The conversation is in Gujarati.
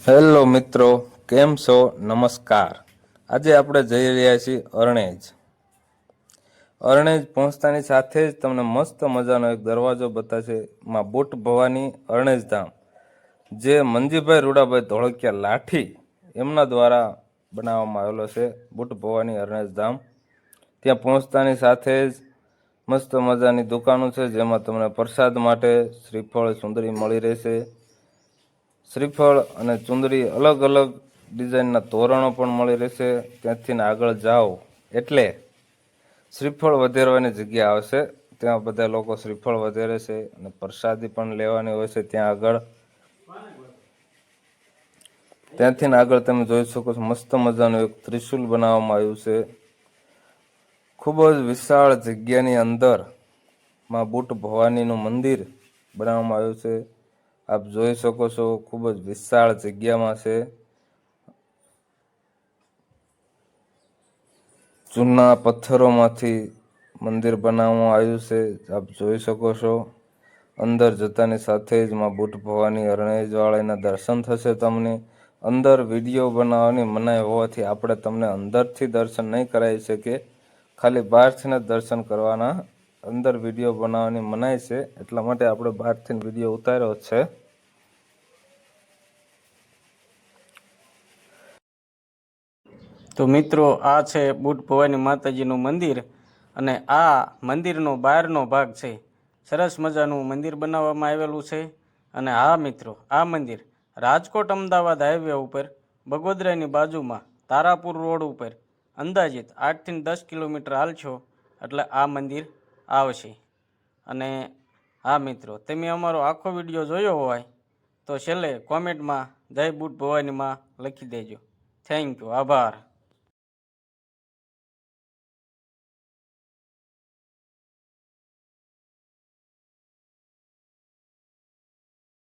હેલો મિત્રો, કેમ છો? નમસ્કાર. આજે આપણે જઈ રહ્યા છીએ અરણેજ. અરણેજ પહોંચતાની સાથે જ તમને મસ્ત મજાનો એક દરવાજો બતાવશે માં બુટ ભવાની અરણેજ ધામ, જે મંજીભાઈ રૂડાભાઈ ધોળકિયા લાઠી એમના દ્વારા બનાવવામાં આવેલો છે. બુટ ભવાની અરણેજ ધામ ત્યાં પહોંચતાની સાથે જ મસ્ત મજાની દુકાનો છે, જેમાં તમને પ્રસાદ માટે શ્રીફળ સુંદરી મળી રહેશે. શ્રીફળ અને ચુંદડી અલગ અલગ ડિઝાઇનના તોરણો પણ મળી રહેશે. ત્યાંથી આગળ જાઓ એટલે શ્રીફળ વધેરવાની જગ્યા આવશે. ત્યાં બધા લોકો શ્રીફળ વધેરે છે અને પ્રસાદી પણ લેવાની હોય છે ત્યાં આગળ. ત્યાંથી આગળ તમે જોઈ શકો છો મસ્ત મજાનું એક ત્રિશુલ બનાવવામાં આવ્યું છે. ખૂબ જ વિશાળ જગ્યાની અંદર માં બુટ ભવાનીનું મંદિર બનાવવામાં આવ્યું છે. આપ જોઈ શકો છો ખૂબ જ વિશાળ જગ્યામાં છે. જૂના પથ્થરોમાંથી મંદિર બનાવવામાં આવ્યું છે. આપ જોઈ શકો છો. અંદર જતાની સાથે જ માં બુટ ભવાની અરણેજવાળાના દર્શન થશે તમને. અંદર વિડીયો બનાવવાની મનાઈ હોવાથી આપણે તમને અંદરથી દર્શન નહીં કરાવી શકીએ, ખાલી બહારથી જ દર્શન કરવાના. અંદર વિડીયો બનાવવાની મનાઈ છે, એટલા માટે આપણે બહારથી વિડીયો ઉતાર્યો છે. તો મિત્રો, આ છે બુટ ભવાની માતાજીનું મંદિર અને આ મંદિરનો બહારનો ભાગ છે. સરસ મજાનું મંદિર બનાવવામાં આવેલું છે. અને હા મિત્રો, આ મંદિર રાજકોટ અમદાવાદ હાઈવે ઉપર બગોદરાની બાજુમાં તારાપુર રોડ ઉપર અંદાજિત 8 થી 10 કિલોમીટર હાલશો એટલે આ મંદિર આવશે. અને હા મિત્રો, તમે અમારો આખો વિડીયો જોયો હોય તો છેલ્લે કોમેન્ટમાં જય બુટ ભવાનીમાં લખી દેજો. થેન્ક યુ, આભાર.